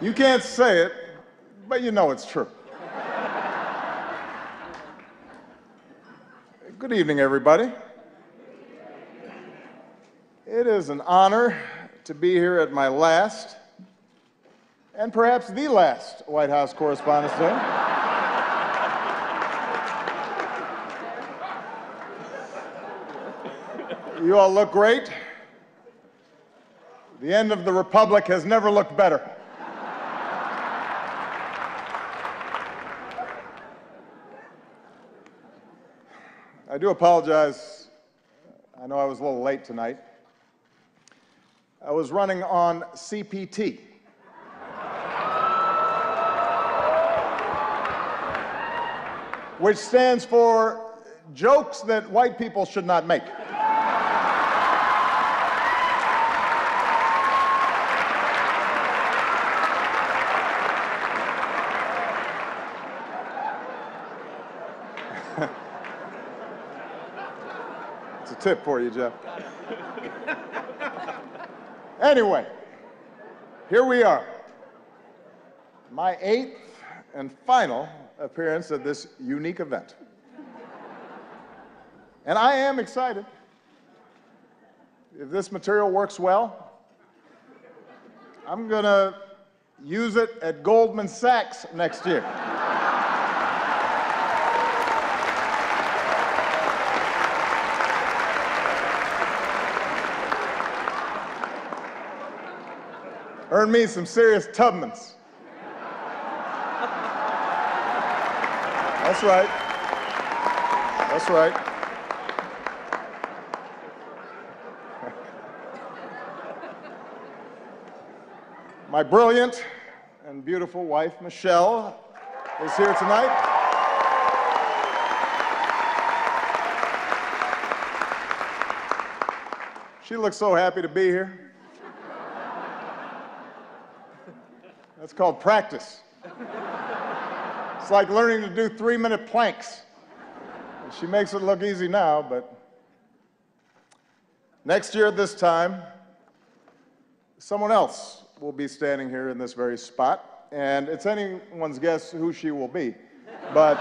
You can't say it, but you know it's true. Good evening, everybody. It is an honor to be here at my last, and perhaps the last, White House Correspondents' Day. You all look great. The end of the Republic has never looked better. I do apologize. I know I was a little late tonight. I was running on CPT. Which stands for jokes that white people should not make. It's a tip for you, Jeff. Anyway, here we are. My 8th and final appearance at this unique event. And I am excited. If this material works well, I'm going to use it at Goldman Sachs next year. Earn me some serious Tubmans. That's right. That's right. My brilliant and beautiful wife, Michelle, is here tonight. She looks so happy to be here. That's called practice. It's like learning to do 3-minute planks. She makes it look easy now, but next year at this time, someone else will be standing here in this very spot, and it's anyone's guess who she will be. But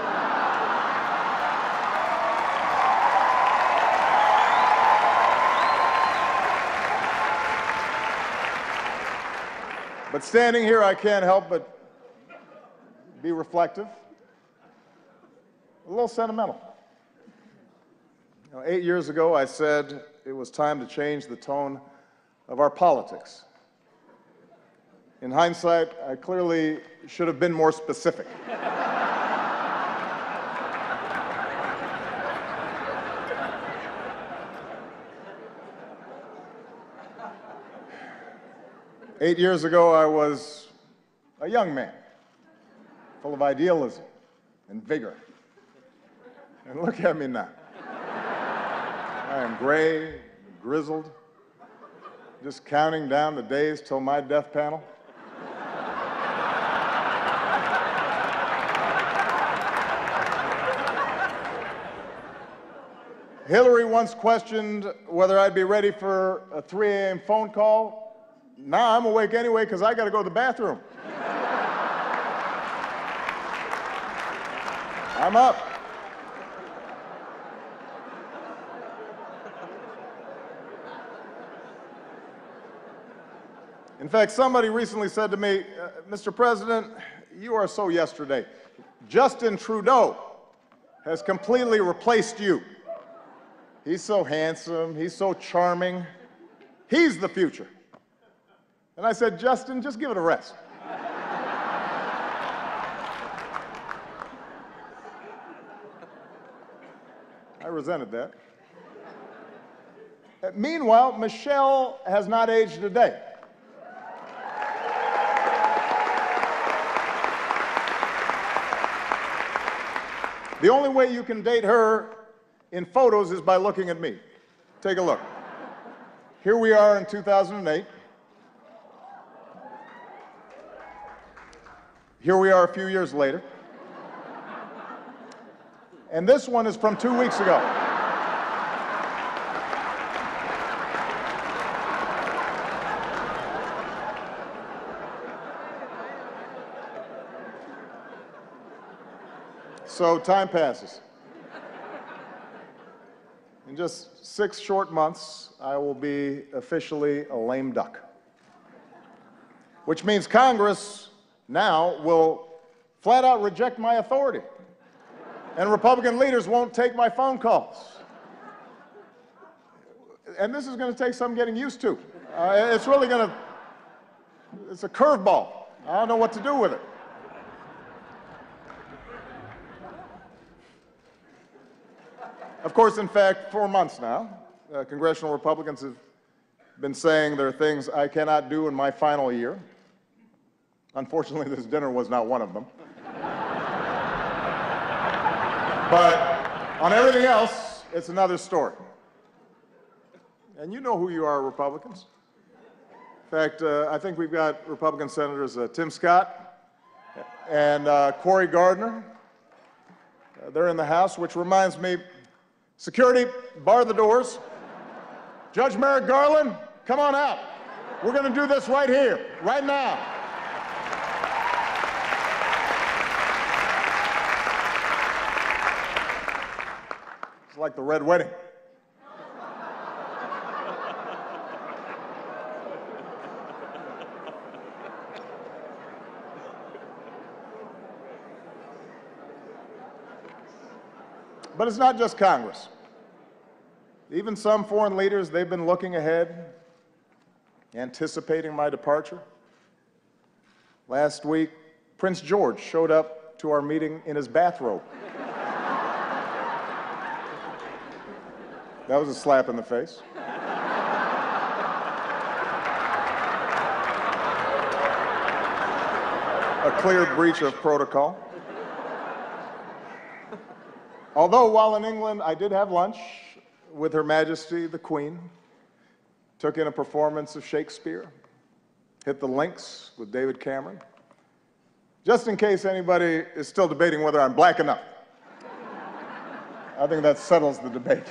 standing here, I can't help but be reflective, a little sentimental. 8 years ago, I said it was time to change the tone of our politics. In hindsight, I clearly should have been more specific. Eight years ago, I was a young man, full of idealism and vigor. And look at me now. I am gray, grizzled, just counting down the days till my death panel. Hillary once questioned whether I'd be ready for a 3 a.m. phone call. Now I'm awake anyway because I got to go to the bathroom. I'm up. In fact, somebody recently said to me, Mr. President, you are so yesterday. Justin Trudeau has completely replaced you. He's so handsome, he's so charming. He's the future. And I said, Justin, just give it a rest. I resented that. Meanwhile, Michelle has not aged a day. The only way you can date her in photos is by looking at me. Take a look. Here we are in 2008. Here we are a few years later. And this one is from 2 weeks ago. So time passes. In just 6 short months, I will be officially a lame duck, which means Congress now will flat out reject my authority, and Republican leaders won't take my phone calls. And this is going to take some getting used to. It's really going to, it's a curveball. I don't know what to do with it. Of course, in fact, 4 months now, congressional Republicans have been saying there are things I cannot do in my final year. Unfortunately, this dinner was not one of them. But on everything else, it's another story. And you know who you are, Republicans. In fact, I think we've got Republican Senators Tim Scott and Cory Gardner. They're in the House, which reminds me, security, bar the doors. Judge Merrick Garland, come on out. We're going to do this right here, right now. It's like the Red Wedding. But it's not just Congress. Even some foreign leaders, they've been looking ahead, anticipating my departure. Last week, Prince George showed up to our meeting in his bathrobe. That was a slap in the face. A clear breach of protocol. Although while in England, I did have lunch with Her Majesty the Queen, took in a performance of Shakespeare, hit the links with David Cameron, just in case anybody is still debating whether I'm black enough. I think that settles the debate.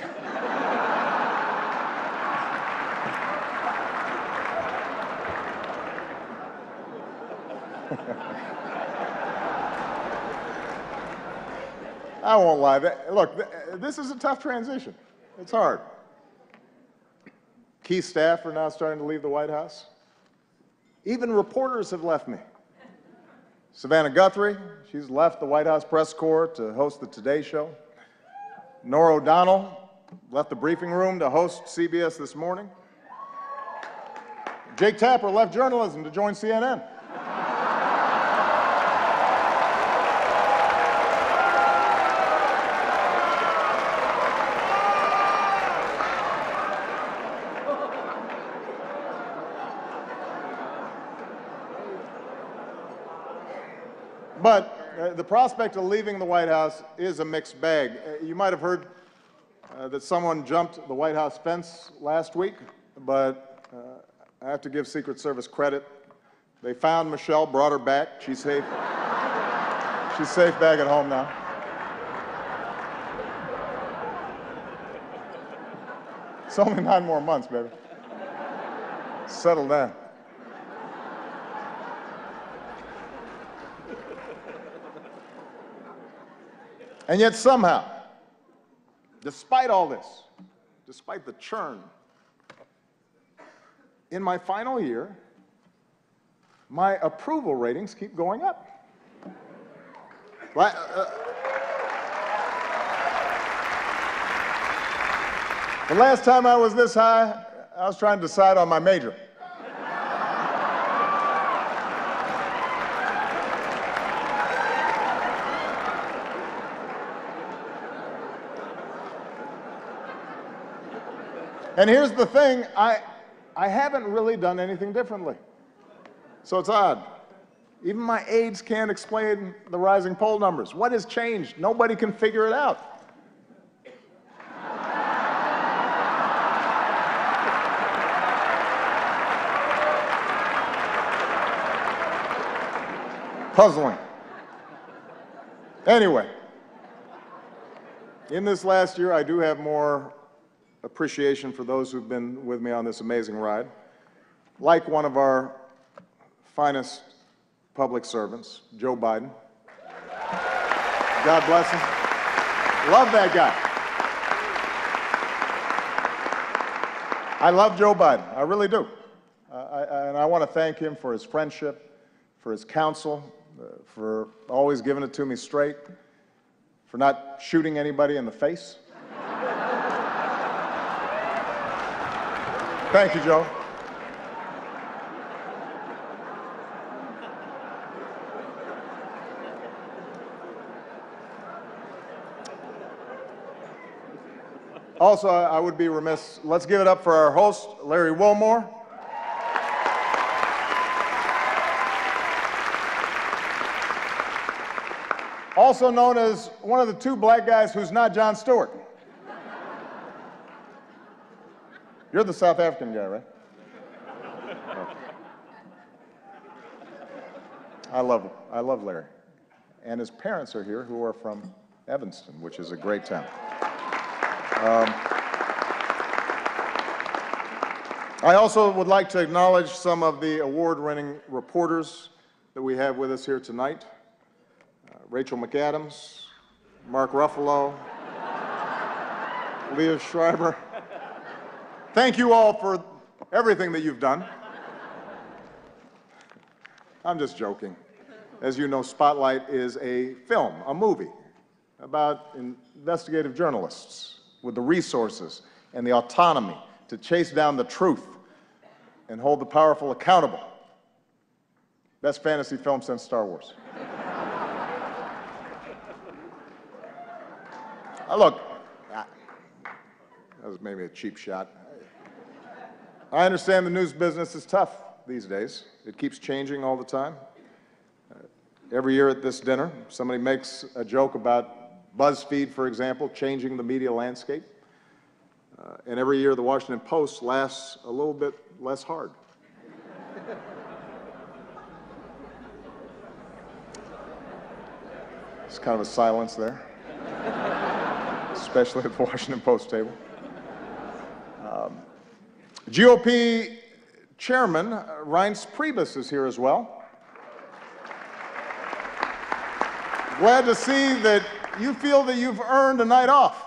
I won't lie. Look, this is a tough transition. It's hard. Key staff are now starting to leave the White House. Even reporters have left me. Savannah Guthrie, she's left the White House press corps to host the Today Show. Norah O'Donnell left the briefing room to host CBS This Morning. Jake Tapper left journalism to join CNN. But the prospect of leaving the White House is a mixed bag. You might have heard that someone jumped the White House fence last week, but I have to give Secret Service credit. They found Michelle, brought her back. She's safe. She's safe back at home now. It's only 9 more months, baby. Settle down. And yet somehow, despite all this, despite the churn, in my final year, my approval ratings keep going up. The last time I was this high, I was trying to decide on my major. And here's the thing, I haven't really done anything differently. So it's odd. Even my aides can't explain the rising poll numbers. What has changed? Nobody can figure it out. Puzzling. Anyway, in this last year, I do have more appreciation for those who've been with me on this amazing ride, like one of our finest public servants, Joe Biden. God bless him. Love that guy. I love Joe Biden. I really do. And I want to thank him for his friendship, for his counsel, for always giving it to me straight, for not shooting anybody in the face. Thank you, Joe. Also, I would be remiss, let's give it up for our host, Larry Wilmore. Also known as one of the two black guys who's not Jon Stewart. You're the South African guy, right? Okay. I love Larry. And his parents are here, who are from Evanston, which is a great town. I also would like to acknowledge some of the award-winning reporters that we have with us here tonight. Rachel McAdams, Mark Ruffalo, Leah Schreiber. Thank you all for everything that you've done. I'm just joking. As you know, Spotlight is a film, a movie, about investigative journalists with the resources and the autonomy to chase down the truth and hold the powerful accountable. Best fantasy film since Star Wars. Look, that was maybe a cheap shot. I understand the news business is tough these days. It keeps changing all the time. Every year at this dinner, somebody makes a joke about BuzzFeed, for example, changing the media landscape. And every year the Washington Post laughs a little bit less hard. It's kind of a silence there, especially at the Washington Post table. GOP Chairman Reince Priebus is here as well. Glad to see that you feel that you've earned a night off.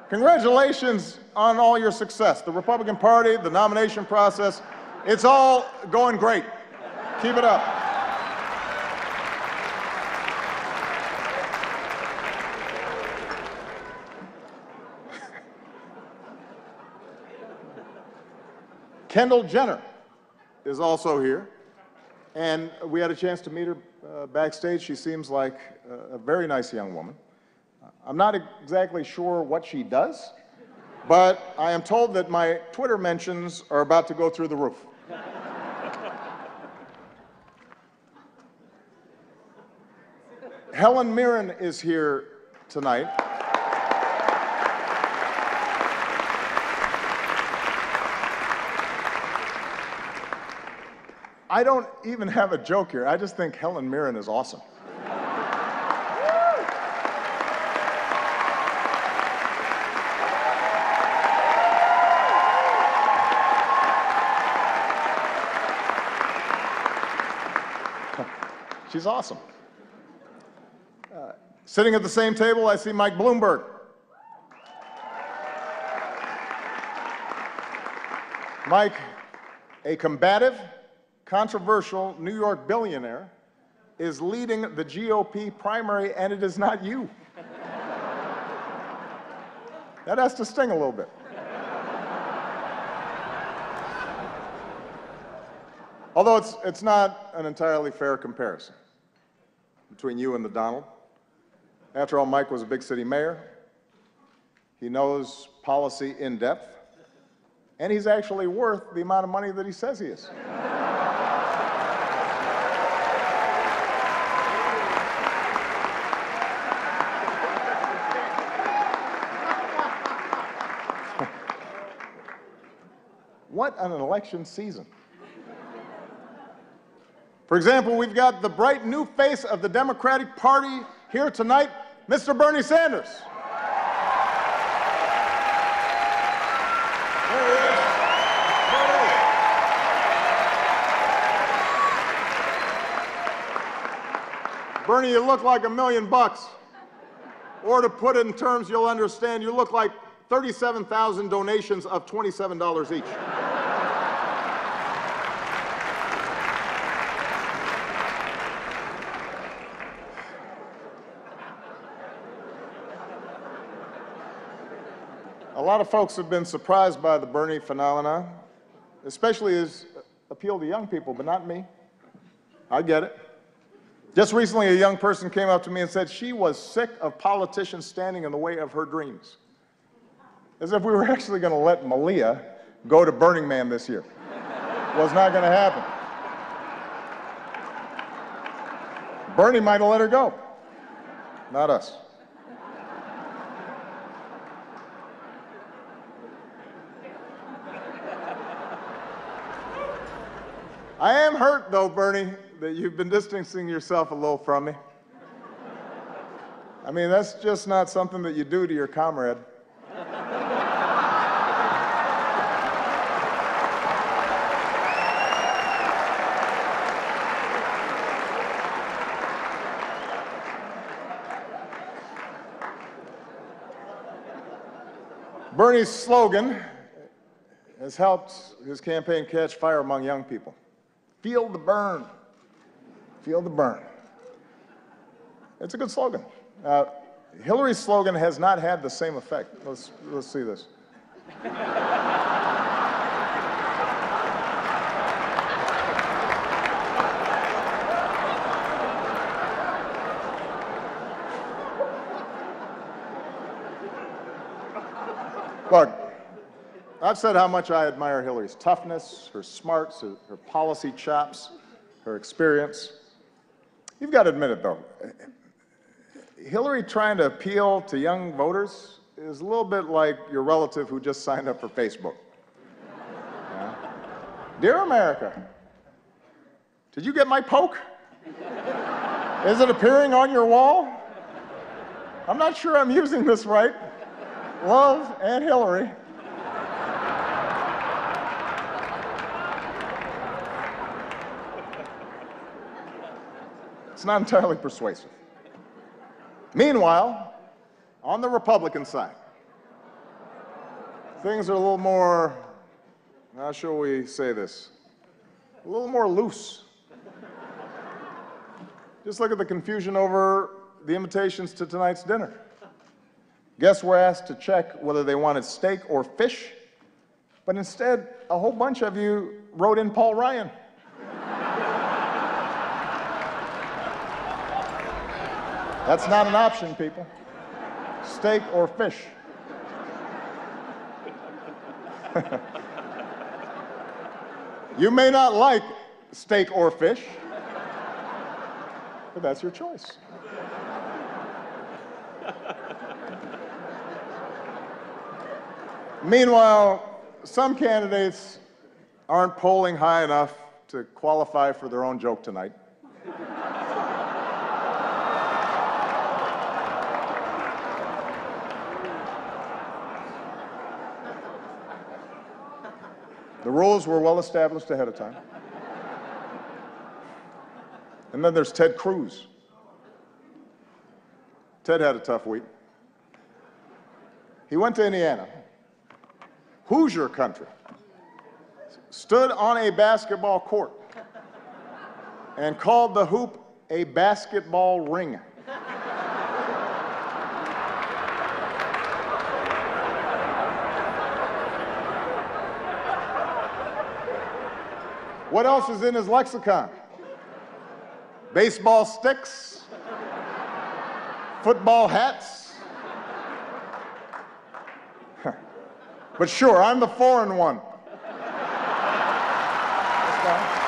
Congratulations on all your success. The Republican Party, the nomination process, it's all going great. Keep it up. Kendall Jenner is also here, and we had a chance to meet her backstage. She seems like a very nice young woman. I'm not exactly sure what she does, but I am told that my Twitter mentions are about to go through the roof. Helen Mirren is here tonight. I don't even have a joke here. I just think Helen Mirren is awesome. She's awesome. Sitting at the same table, I see Mike Bloomberg. Mike, a combative, controversial New York billionaire, is leading the GOP primary, and it is not you. That has to sting a little bit. Although it's not an entirely fair comparison between you and the Donald. After all, Mike was a big city mayor. He knows policy in depth, and he's actually worth the amount of money that he says he is. What an election season. For example, we've got the bright new face of the Democratic Party here tonight, Mr. Bernie Sanders. There he is. Bernie, you look like $1 million. Or to put it in terms you'll understand, you look like 37,000 donations of $27 each. A lot of folks have been surprised by the Bernie phenomenon, especially his appeal to young people, but not me. I get it. Just recently, a young person came up to me and said she was sick of politicians standing in the way of her dreams. As if we were actually going to let Malia go to Burning Man this year. Was not going to happen. Bernie might have let her go, not us. I am hurt, though, Bernie, that you've been distancing yourself a little from me. I mean, that's just not something that you do to your comrade. Bernie's slogan has helped his campaign catch fire among young people. Feel the burn. Feel the burn. It's a good slogan. Hillary's slogan has not had the same effect. Let's see this. Look, I've said how much I admire Hillary's toughness, her smarts, her policy chops, her experience. You've got to admit it, though. Hillary trying to appeal to young voters is a little bit like your relative who just signed up for Facebook. Yeah. Dear America, did you get my poke? Is it appearing on your wall? I'm not sure I'm using this right. Love, Aunt Hillary. It's not entirely persuasive. Meanwhile, on the Republican side, things are a little more, how shall we say this, a little more loose. Just look at the confusion over the invitations to tonight's dinner. Guests were asked to check whether they wanted steak or fish, but instead, a whole bunch of you wrote in Paul Ryan. That's not an option, people. Steak or fish. You may not like steak or fish, but that's your choice. Meanwhile, some candidates aren't polling high enough to qualify for their own joke tonight. The rules were well established ahead of time. And then there's Ted Cruz. Ted had a tough week. He went to Indiana, Hoosier country, stood on a basketball court, and called the hoop a basketball ring. What else is in his lexicon? Baseball sticks, football hats. But sure, I'm the foreign one. That's fine.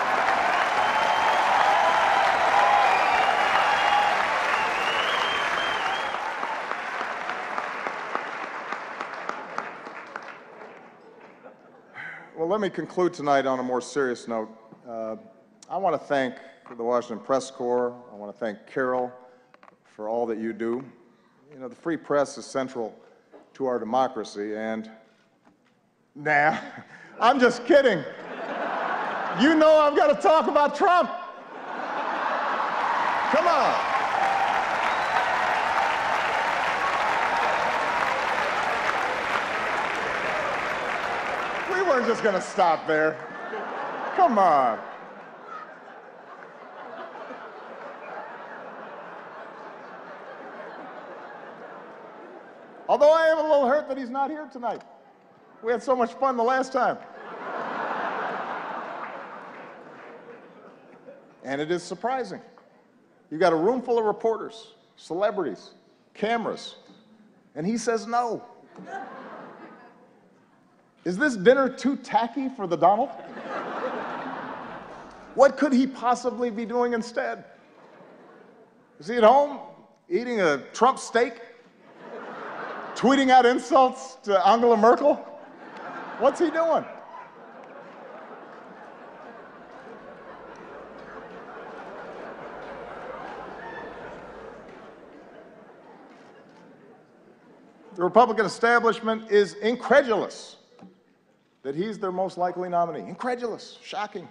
Well, let me conclude tonight on a more serious note. I want to thank the Washington Press Corps. I want to thank Carol for all that you do. You know, the free press is central to our democracy, and nah, I'm just kidding. You know I've got to talk about Trump. Come on. weren't just going to stop there. Come on. Although I am a little hurt that he's not here tonight. We had so much fun the last time. And it is surprising. You've got a room full of reporters, celebrities, cameras, and he says no. Is this dinner too tacky for the Donald? What could he possibly be doing instead? Is he at home eating a Trump steak? Tweeting out insults to Angela Merkel? What's he doing? The Republican establishment is incredulous that he's their most likely nominee. Incredulous, shocking.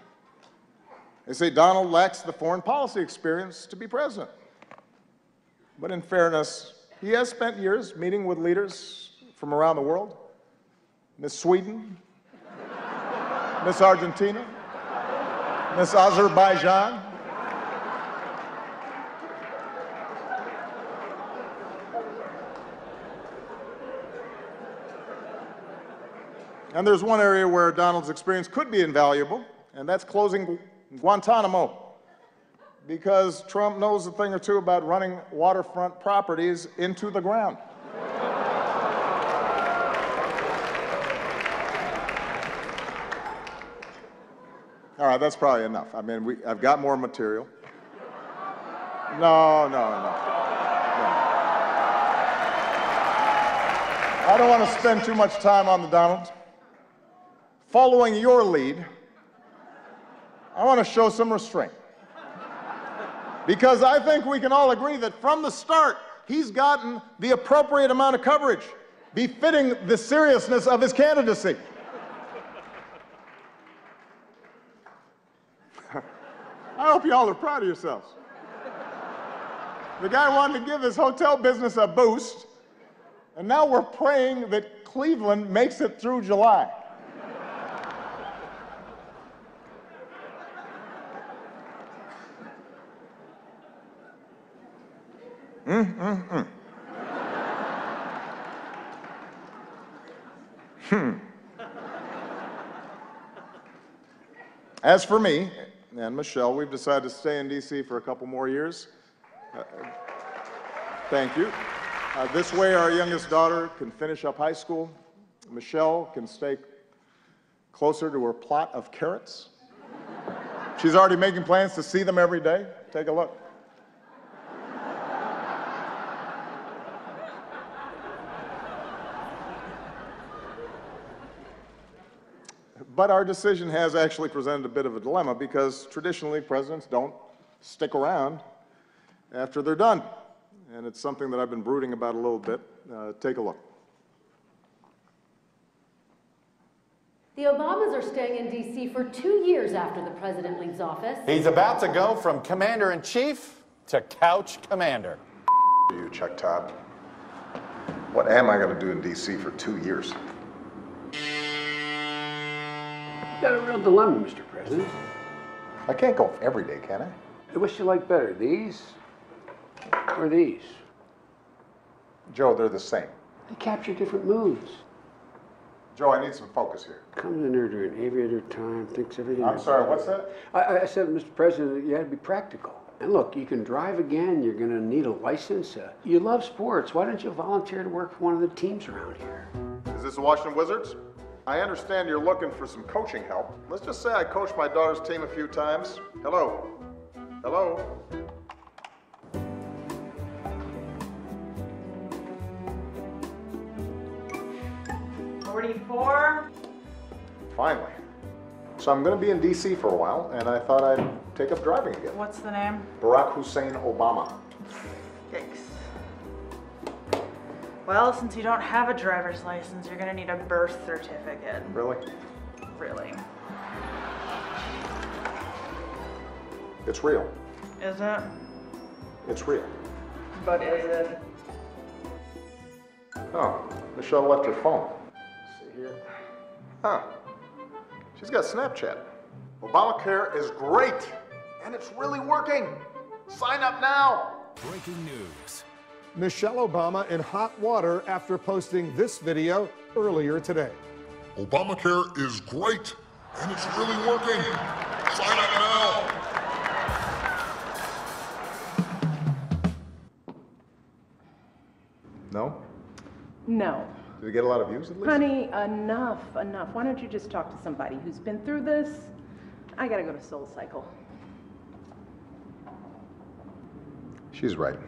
They say Donald lacks the foreign policy experience to be president. But in fairness, he has spent years meeting with leaders from around the world. Miss Sweden, Miss Argentina, Miss Azerbaijan. And there's one area where Donald's experience could be invaluable, and that's closing Guantanamo. Because Trump knows a thing or two about running waterfront properties into the ground. All right, that's probably enough. I mean, I've got more material. No. I don't want to spend too much time on the Donald. Following your lead, I want to show some restraint. Because I think we can all agree that from the start, he's gotten the appropriate amount of coverage, befitting the seriousness of his candidacy. I hope you all are proud of yourselves. The guy wanted to give his hotel business a boost, and now we're praying that Cleveland makes it through July. As for me and Michelle, we've decided to stay in D.C. for a couple more years. Thank you. This way, our youngest daughter can finish up high school. Michelle can stay closer to her plot of carrots. She's already making plans to see them every day. Take a look. But our decision has actually presented a bit of a dilemma because traditionally presidents don't stick around after they're done. And it's something that I've been brooding about a little bit. Take a look. The Obamas are staying in D.C. for 2 years after the president leaves office. He's about to go from commander-in-chief to couch commander. You, Chuck Todd. What am I going to do in D.C. for 2 years? You've got a real dilemma, Mr. President. I can't go every day, can I? Which you like better, these or these? Joe, they're the same. They capture different moods. Joe, I need some focus here. Comes in there during aviator time, thinks everything. I'm sorry, what's that? I said, Mr. President, that you had to be practical. And look, you can drive again, you're going to need a license. You love sports, why don't you volunteer to work for one of the teams around here? Is this the Washington Wizards? I understand you're looking for some coaching help. Let's just say I coached my daughter's team a few times. Hello? Hello? $44. Finally. So I'm going to be in D.C. for a while, and I thought I'd take up driving again. What's the name? Barack Hussein Obama. Yikes. Well, since you don't have a driver's license, you're gonna need a birth certificate. Really? Really. It's real. Is it? It's real. But is it? Oh, Michelle left her phone. Let's see here. Huh. She's got Snapchat. Obamacare is great, and it's really working. Sign up now. Breaking news. Michelle Obama in hot water after posting this video earlier today. Obamacare is great, and it's really working. Sign up now. No? No. Did it get a lot of views at least? Honey, enough. Why don't you just talk to somebody who's been through this? I gotta go to Soul Cycle. She's right.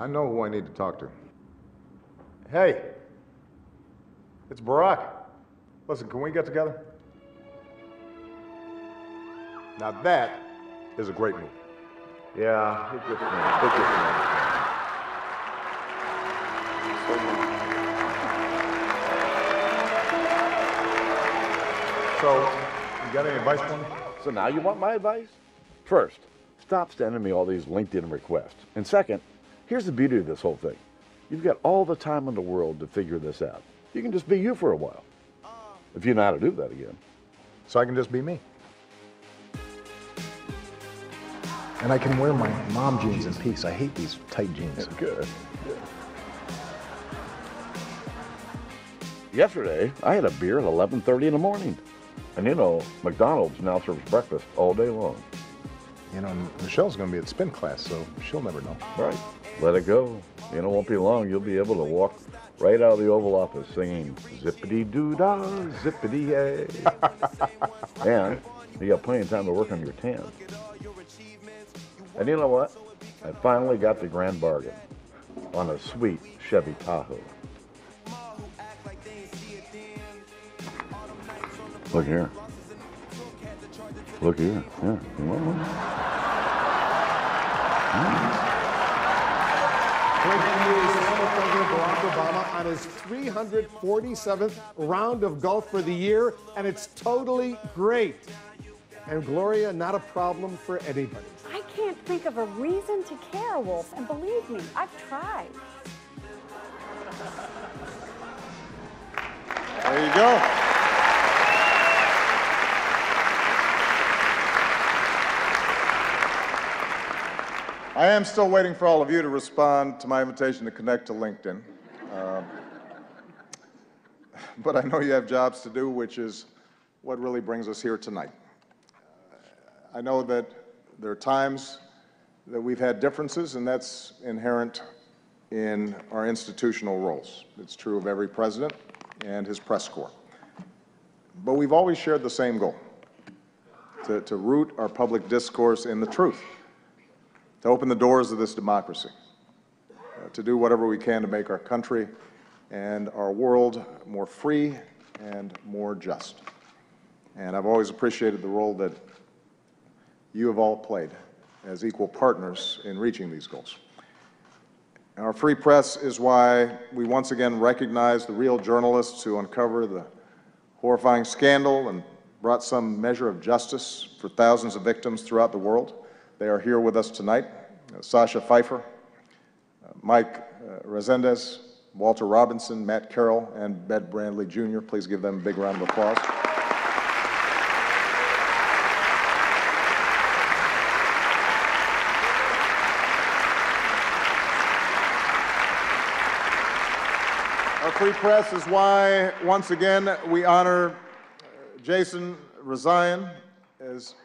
I know who I need to talk to. Hey, it's Barack. Listen, can we get together? Now that is a great move. Yeah, it's good for me. It's good for me. So, you got any advice for me? So now you want my advice? First, stop sending me all these LinkedIn requests. And second, here's the beauty of this whole thing. You've got all the time in the world to figure this out. You can just be you for a while, if you know how to do that again. So I can just be me. And I can wear my mom jeans in peace. I hate these tight jeans. Good. Yesterday, I had a beer at 11:30 in the morning. And you know, McDonald's now serves breakfast all day long. You know, Michelle's going to be at spin class, so she'll never know. Right. Let it go. You know, it won't be long. You'll be able to walk right out of the Oval Office singing zippity-doo-dah, zippity-yay. And you got plenty of time to work on your tan. And you know what? I finally got the grand bargain on a sweet Chevy Tahoe. Look here. Look here. Yeah. You want one? Breaking news, former President Barack Obama on his 347th round of golf for the year, and it's totally great. And Gloria, not a problem for anybody. I can't think of a reason to care, Wolf, and believe me, I've tried. There you go. I am still waiting for all of you to respond to my invitation to connect to LinkedIn. But I know you have jobs to do, which is what really brings us here tonight. I know that there are times that we've had differences, and that's inherent in our institutional roles. It's true of every president and his press corps. But we've always shared the same goal, to root our public discourse in the truth, to open the doors of this democracy, to do whatever we can to make our country and our world more free and more just. And I've always appreciated the role that you have all played as equal partners in reaching these goals. Our free press is why we once again recognize the real journalists who uncover the horrifying scandal and brought some measure of justice for thousands of victims throughout the world. They are here with us tonight. Sasha Pfeiffer, Mike Resendez, Walter Robinson, Matt Carroll, and Ben Brandley Jr. Please give them a big round of applause. Our free press is why, once again, we honor Jason Rezaian. As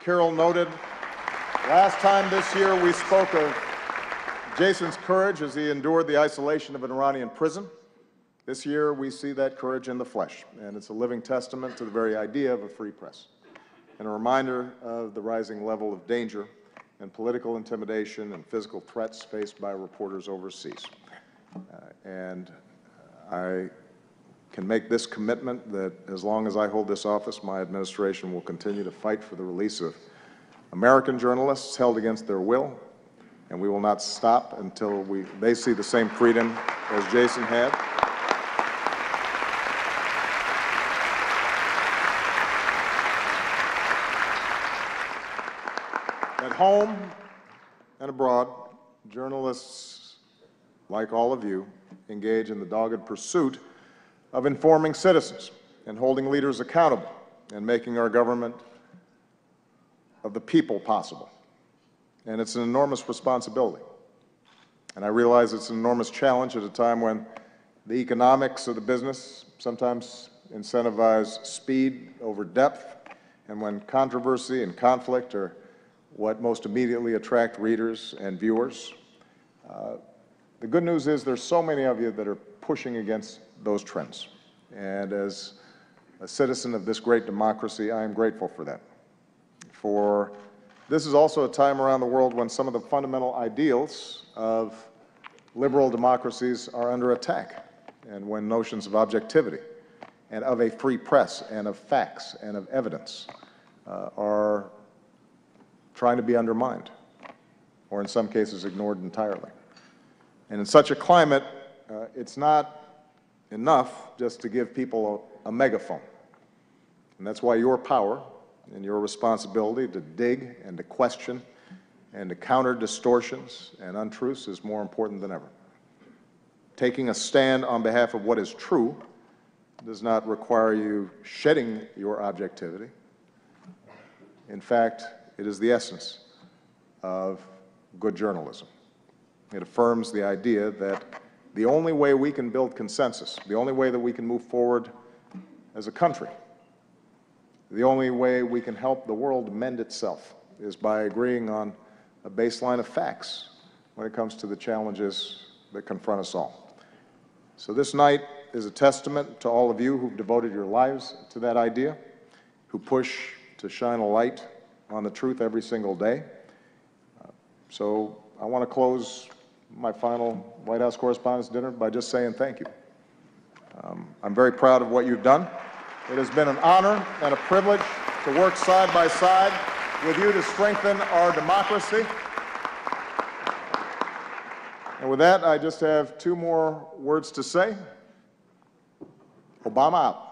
Carol noted, last time this year we spoke of Jason's courage as he endured the isolation of an Iranian prison. This year we see that courage in the flesh, and it's a living testament to the very idea of a free press, and a reminder of the rising level of danger and political intimidation and physical threats faced by reporters overseas. And I can make this commitment that as long as I hold this office, my administration will continue to fight for the release of American journalists held against their will, and we will not stop until they see the same freedom as Jason had. At home and abroad, journalists, like all of you, engage in the dogged pursuit of informing citizens and holding leaders accountable and making our government of the people possible. And it's an enormous responsibility. And I realize it's an enormous challenge at a time when the economics of the business sometimes incentivize speed over depth, and when controversy and conflict are what most immediately attract readers and viewers. The good news is there's so many of you that are pushing against those trends. And as a citizen of this great democracy, I am grateful for that. For this is also a time around the world when some of the fundamental ideals of liberal democracies are under attack, and when notions of objectivity and of a free press and of facts and of evidence are trying to be undermined, or in some cases ignored entirely. And in such a climate, it's not enough just to give people a megaphone. And that's why your power and your responsibility to dig and to question and to counter distortions and untruths is more important than ever. Taking a stand on behalf of what is true does not require you shedding your objectivity. In fact, it is the essence of good journalism. It affirms the idea that the only way we can build consensus, the only way that we can move forward as a country, the only way we can help the world mend itself is by agreeing on a baseline of facts when it comes to the challenges that confront us all. So this night is a testament to all of you who've devoted your lives to that idea, who push to shine a light on the truth every single day. So I want to close my final White House Correspondents' Dinner by just saying thank you. I'm very proud of what you've done. It has been an honor and a privilege to work side by side with you to strengthen our democracy. And with that, I just have two more words to say. Obama out.